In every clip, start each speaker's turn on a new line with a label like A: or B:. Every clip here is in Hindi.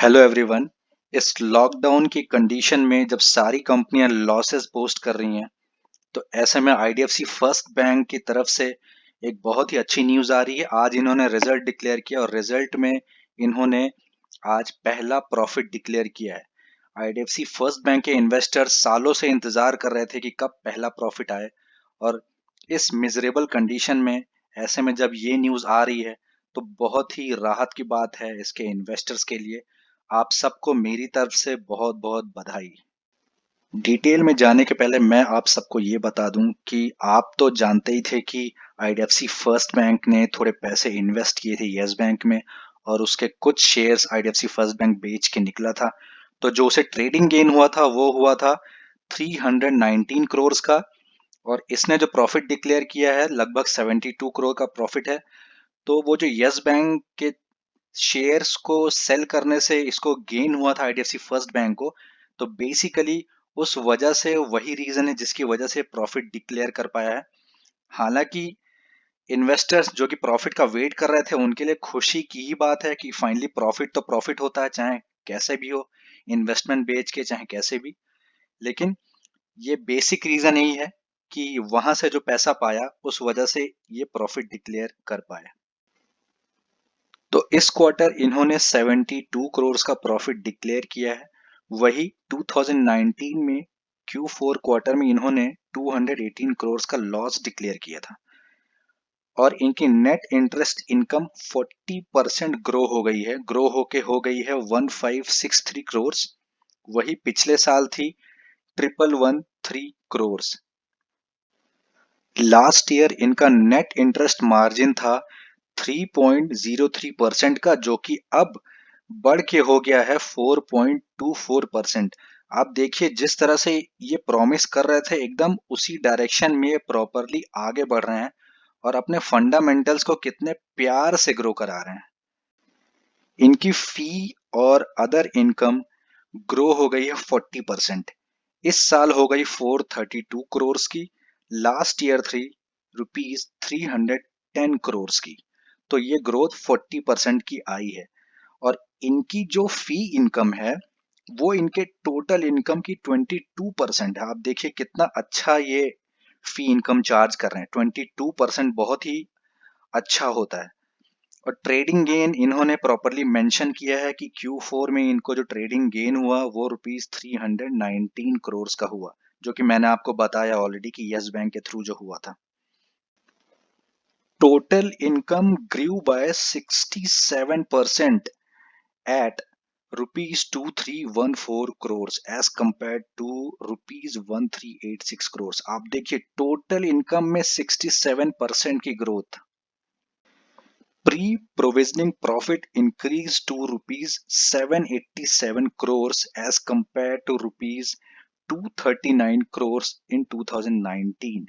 A: Hello everyone. इस लॉकडाउन की कंडीशन में जब सारी कंपनियां लॉसेस पोस्ट कर रही हैं, तो ऐसे में आईडीएफसी फर्स्ट बैंक की तरफ से एक बहुत ही अच्छी न्यूज़ आ रही है। आज इन्होंने रिजल्ट डिक्लेयर किया और रिजल्ट में इन्होंने आज पहला प्रॉफिट डिक्लेयर किया है। आईडीएफसी फर्स्ट बैंक के इन्वेस्टर्स सालों से इंतजार कर रहे थे कि कब पहला प्रॉफिट आए, और इस मिजरेबल कंडीशन में ऐसे में जब ये न्यूज़ आ रही है, तो बहुत ही राहत की बात है इसके इन्वेस्टर्स के लिए। आप सबको मेरी तरफ से बहुत बहुत बधाई। डिटेल में जाने के पहले मैं आप सबको ये बता दूं कि आप तो जानते ही थे कि आईडीएफसी फर्स्ट बैंक ने थोड़े पैसे इन्वेस्ट किए थे यस बैंक में, और उसके कुछ शेयर्स आईडीएफसी फर्स्ट बैंक बेच के निकला था। तो जो उसे ट्रेडिंग गेन हुआ था वो हुआ था 319 करोड़ का, और इसने जो प्रॉफिट डिक्लेयर किया है लगभग 72 करोड़ का प्रॉफिट है। तो वो जो यस बैंक के शेयर्स को सेल करने से इसको गेन हुआ था आईडीएफसी फर्स्ट बैंक को, तो बेसिकली उस वजह से वही रीजन है जिसकी वजह से प्रॉफिट डिक्लेयर कर पाया है। हालांकि इन्वेस्टर्स जो कि प्रॉफिट का वेट कर रहे थे उनके लिए खुशी की ही बात है कि फाइनली प्रॉफिट तो प्रॉफिट होता है, चाहे कैसे भी हो, इन्वेस्टमेंट बेच के चाहे कैसे भी। लेकिन ये बेसिक रीजन यही है कि वहां से जो पैसा पाया उस वजह से ये प्रॉफिट डिक्लेयर कर पाया। तो इस क्वार्टर इन्होंने 72 करोड़ का प्रॉफिट डिक्लेयर किया है। वही 2019 में Q4 क्वार्टर में इन्होंने 218 करोड़ का लॉस डिक्लेयर किया था, और इनकी नेट इंटरेस्ट इनकम 40% ग्रो होके हो गई है 1563 करोड़। वही पिछले साल थी 1113 करोड़। लास्ट ईयर इनका नेट इंटरेस्ट मार्जिन था 3.03% का, जो कि अब बढ़ के हो गया है 4.24%। आप देखिए जिस तरह से ये प्रॉमिस कर रहे थे एकदम उसी डायरेक्शन में ये प्रॉपरली आगे बढ़ रहे हैं, और अपने फंडामेंटल्स को कितने प्यार से ग्रो करा रहे हैं। इनकी फी और अदर इनकम ग्रो हो गई है 40%। इस साल हो गई 432 करोड़ की। लास्ट ईयर थी ₹310 करोड़ की। तो ये ग्रोथ 40% की आई है। और इनकी जो फी इनकम है वो इनके टोटल इनकम की 22% है। आप देखिए कितना अच्छा ये फी इनकम चार्ज कर रहे हैं। 22% बहुत ही अच्छा होता है। और ट्रेडिंग गेन इन्होंने प्रॉपरली मेंशन किया है कि Q4 में इनको जो ट्रेडिंग गेन हुआ वो ₹319 करोड़ का हुआ, जो कि मैंने आपको बताया ऑलरेडी कि यस बैंक के थ्रू जो हुआ था। Total income grew by 67% at rupees 2314 crores as compared to rupees 1386 crores। आप देखिए टोटल इनकम में 67% की growth. Pre provisioning profit increase to rupees 787 crores as compared to rupees 239 crores in 2019।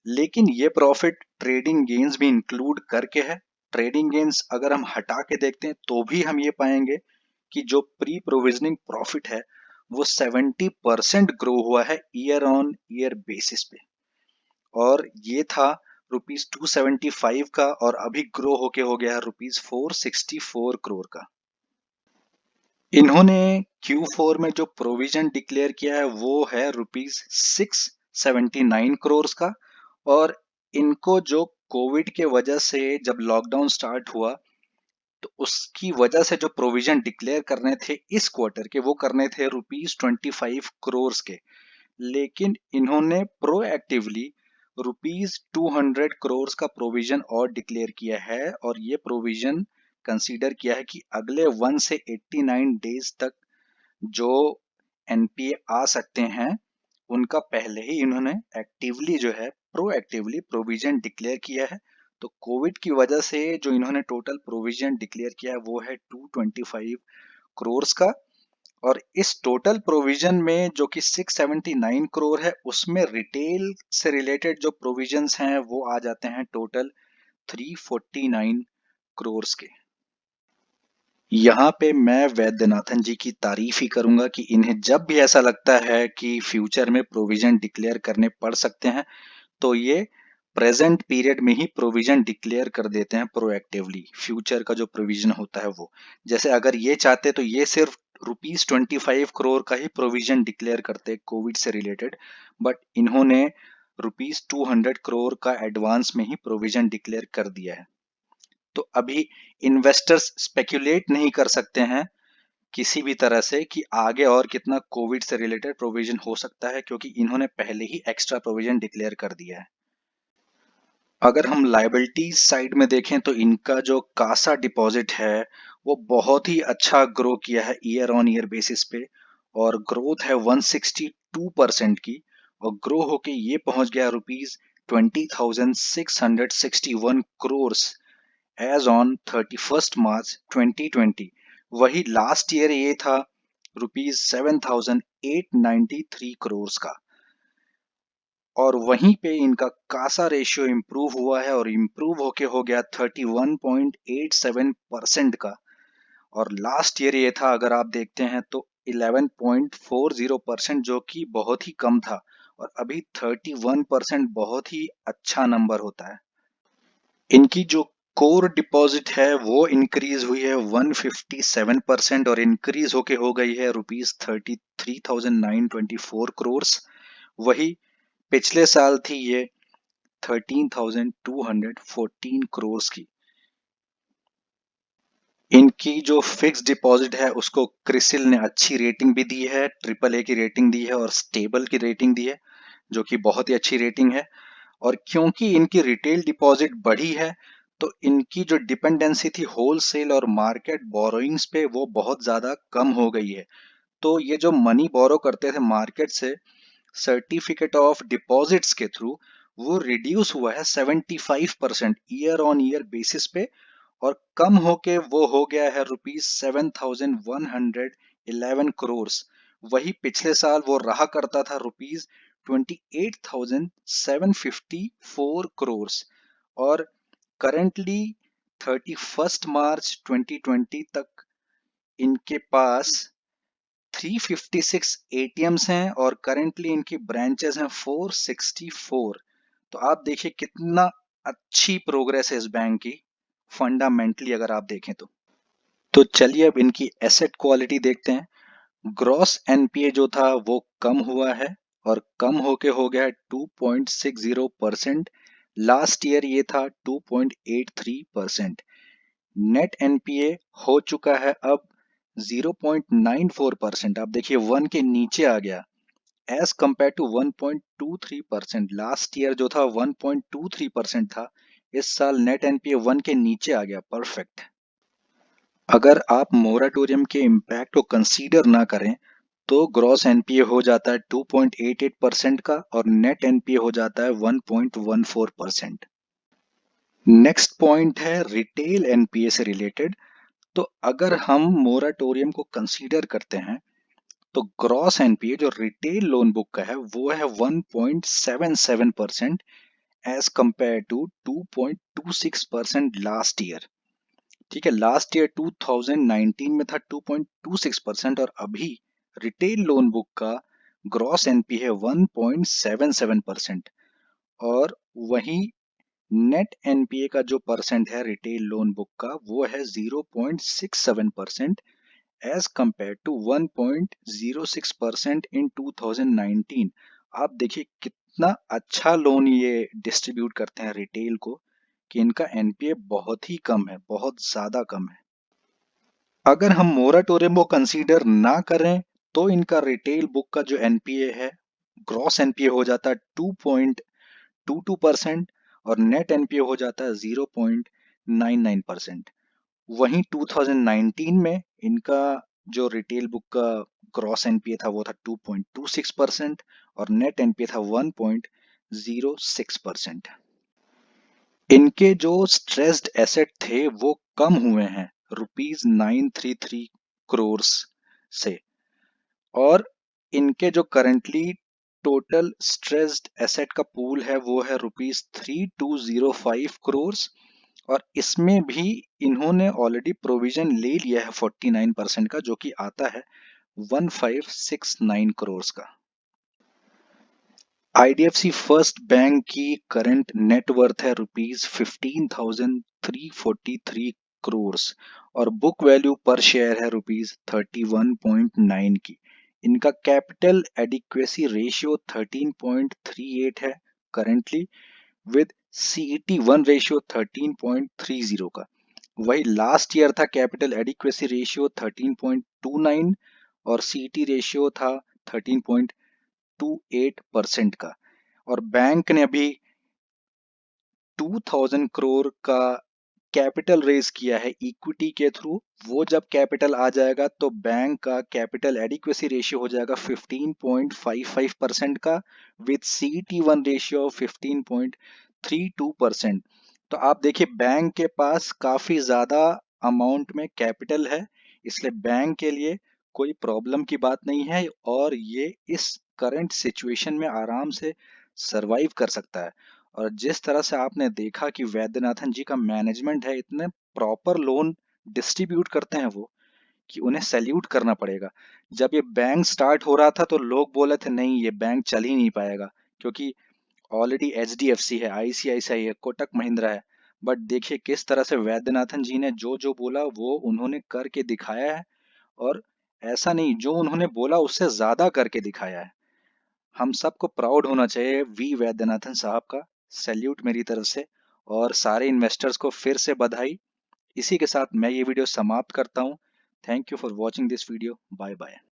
A: लेकिन ये प्रॉफिट ट्रेडिंग गेन्स भी इंक्लूड करके है। ट्रेडिंग गेन्स अगर हम हटा के देखते हैं तो भी हम ये पाएंगे कि जो प्री प्रोविजनिंग प्रॉफिट है वो 70% ग्रो हुआ है ईयर ऑन ईयर बेसिस पे, और ये था ₹275 का, और अभी ग्रो होके हो गया है ₹464 करोड़ का। इन्होंने Q4 में जो प्रोविजन डिक्लेयर किया है वो है ₹679 करोड़ का। और इनको जो कोविड के वजह से जब लॉकडाउन स्टार्ट हुआ तो उसकी वजह से जो प्रोविजन डिक्लेयर करने थे इस क्वार्टर के वो करने थे ₹25 करोड़ के। लेकिन इन्होंने प्रोएक्टिवली ₹200 करोड़ का प्रोविजन और डिक्लेयर किया है, और ये प्रोविजन कंसीडर किया है कि अगले 1 से 89 डेज तक जो एनपीए आ सकते हैं उनका पहले ही इन्होंने एक्टिवली जो है प्रोएक्टिवली प्रोविजन डिक्लेयर किया है। तो कोविड की वजह से जो इन्होंने टोटल प्रोविजन डिक्लेयर किया है वो है 225 करोड़ का। और इस टोटल प्रोविजन में जो कि 679 करोड़ है उसमें रिटेल से रिलेटेड जो प्रोविजंस हैं वो आ जाते हैं टोटल 349 करोड़ के। यहाँ पे मैं वैद्यनाथन जी की तारीफ ही करूंगा कि इन्हें जब भी ऐसा लगता है कि फ्यूचर में प्रोविजन डिक्लेयर करने पड़ सकते हैं तो ये प्रेजेंट पीरियड में ही प्रोविजन डिक्लेयर कर देते हैं प्रोएक्टिवली, फ्यूचर का जो प्रोविजन होता है वो। जैसे अगर ये चाहते तो ये सिर्फ ₹25 करोड़ का ही प्रोविजन डिक्लेयर करते कोविड से रिलेटेड, बट इन्होंने ₹200 करोड़ का एडवांस में ही प्रोविजन डिक्लेयर कर दिया है। तो अभी इन्वेस्टर्स स्पेक्युलेट नहीं कर सकते हैं किसी भी तरह से कि आगे और कितना कोविड से रिलेटेड प्रोविजन हो सकता है, क्योंकि इन्होंने पहले ही एक्स्ट्रा प्रोविजन डिक्लेयर कर दिया है। अगर हम लायबिलिटीज साइड में देखें तो इनका जो कासा डिपॉजिट है वो बहुत ही अच्छा ग्रो किया है ईयर ऑन ईयर बेसिस पे, और ग्रोथ है 162% की, और ग्रो होके ये पहुंच गया ₹20,661 करोड़ एज ऑन 31 मार्च 2020। वही लास्ट ईयर ये था ₹7,893 का, और वहीं पे इनका कासा रेशियो इम्प्रूव हुआ है और इम्प्रूव होके हो गया 31.87% का, और लास्ट ईयर ये था अगर आप देखते हैं तो 11.40% जो कि बहुत ही कम था, और अभी 31% बहुत ही अच्छा नंबर होता है। इनकी जो कोर डिपॉजिट है वो इंक्रीज हुई है 157% और इंक्रीज होके हो गई है ₹33,924 करोड़। वही पिछले साल थी ये 13,214 करोड़ की। इनकी जो फिक्स डिपॉजिट है उसको क्रिसिल ने अच्छी रेटिंग भी दी है, AAA की रेटिंग दी है और स्टेबल की रेटिंग दी है, जो कि बहुत ही अच्छी रेटिंग है। और क्योंकि इनकी रिटेल डिपॉजिट बढ़ी है तो इनकी जो डिपेंडेंसी थी होलसेल और मार्केट बोरोइंग्स पे वो बहुत ज़्यादा कम हो गई है। तो ये जो मनी बोरो करते थे मार्केट से सर्टिफिकेट ऑफ डिपॉजिट्स के थ्रू, वो रिड्यूस हुआ है 75% ईयर ऑन ईयर बेसिस पे, और कम होके वो हो गया है ₹7,111 करोड़। वही पिछले साल वो रहा करता था ₹28,754 करोड़, और करंटली 31 मार्च 2020 तक इनके पास 356 एटीएम्स हैं और करंटली इनकी ब्रांचेस हैं 464। तो आप देखिए कितना अच्छी प्रोग्रेस है इस बैंक की फंडामेंटली अगर आप देखें तो चलिए अब इनकी एसेट क्वालिटी देखते हैं। ग्रॉस एनपीए जो था वो कम हुआ है और कम होके हो गया है 2.60%। लास्ट ईयर ये था 2.83%। नेट एनपीए हो चुका है अब 0.94%। आप देखिए 1 के नीचे आ गया as compare to 1.23%। Last year जो था 1.23% था, इस साल नेट एनपीए 1 के नीचे आ गया, परफेक्ट। अगर आप मोराटोरियम के इम्पैक्ट को कंसीडर ना करें तो ग्रॉस एनपीए हो जाता है 2.88% का और नेट एनपीए हो जाता है 1.14%। नेक्स्ट पॉइंट है रिटेल एनपीए से रिलेटेड। तो अगर हम मोराटोरियम को कंसीडर करते हैं तो ग्रॉस एनपीए जो रिटेल लोन बुक का है वो है 1.77% as compare to 2.26% last year. ठीक है, लास्ट ईयर 2019 में था 2.26% और अभी रिटेल लोन बुक का ग्रॉस एनपी है 1.77%, और वहीं नेट एनपीए का जो परसेंट है रिटेल लोन बुक का वो है 0.67% एज कंपेयर टू 1.06% इन 2019। आप देखिए कितना अच्छा लोन ये डिस्ट्रीब्यूट करते हैं रिटेल को कि इनका एनपीए बहुत ही कम है, बहुत ज्यादा कम है। अगर हम मोराटोरियम को कंसीडर ना करें तो इनका रिटेल बुक का जो एनपीए है ग्रॉस एनपीए हो जाता है 2.22% और नेट एनपीए हो जाता है 0.99%। वहीं 2019 में इनका जो रिटेल बुक का ग्रॉस एनपीए था वो था 2.26% और नेट एनपीए था 1.06%। इनके जो स्ट्रेस्ड एसेट थे वो कम हुए हैं ₹933 करोड़ से, और इनके जो करंटली टोटल स्ट्रेस्ड एसेट का पूल है वो है ₹3205 करोड़, और इसमें भी इन्होंने ऑलरेडी प्रोविजन ले लिया है 49% का, जो कि आता है 1569 करोड़ का। आईडीएफसी फर्स्ट बैंक की करंट नेट वर्थ है ₹15,343 और बुक वैल्यू पर शेयर है ₹31.9 की। इनका कैपिटल एडिक्वेसी रेशियो 13.38 है करेंटली, विद CET1 रेशियो 13.30 का। वही लास्ट ईयर था कैपिटल एडिक्वेसी रेशियो 13.29 और सीईटी रेशियो था 13.28% का। और बैंक ने अभी 2000 करोड़ का कैपिटल रेज किया है इक्विटी के थ्रू। वो जब कैपिटल आ जाएगा तो बैंक का कैपिटल एडिक्वेसी रेशियो हो जाएगा 15.55% का, विद CET1 रेशियो ऑफ 15.32%। तो आप देखिए बैंक के पास काफी ज्यादा अमाउंट में कैपिटल है, इसलिए बैंक के लिए कोई प्रॉब्लम की बात नहीं है और ये इस करंट सिचुएशन में आराम से सरवाइव कर सकता है। और जिस तरह से आपने देखा कि वैद्यनाथन जी का मैनेजमेंट है, इतने प्रॉपर लोन डिस्ट्रीब्यूट करते हैं वो कि उन्हें सैल्यूट करना पड़ेगा। जब ये बैंक स्टार्ट हो रहा था तो लोग बोले थे नहीं ये बैंक चल ही नहीं पाएगा, क्योंकि ऑलरेडी HDFC है, ICICI है, कोटक महिंद्रा है। बट देखिए किस तरह से वैद्यनाथन जी ने जो जो बोला वो उन्होंने करके दिखाया है। और ऐसा नहीं, जो उन्होंने बोला उससे ज्यादा करके दिखाया है। हम सबको प्राउड होना चाहिए वी वैद्यनाथन साहब का। सैल्यूट मेरी तरफ से। और सारे इन्वेस्टर्स को फिर से बधाई। इसी के साथ मैं ये वीडियो समाप्त करता हूँ। Thank you for watching this video. Bye bye.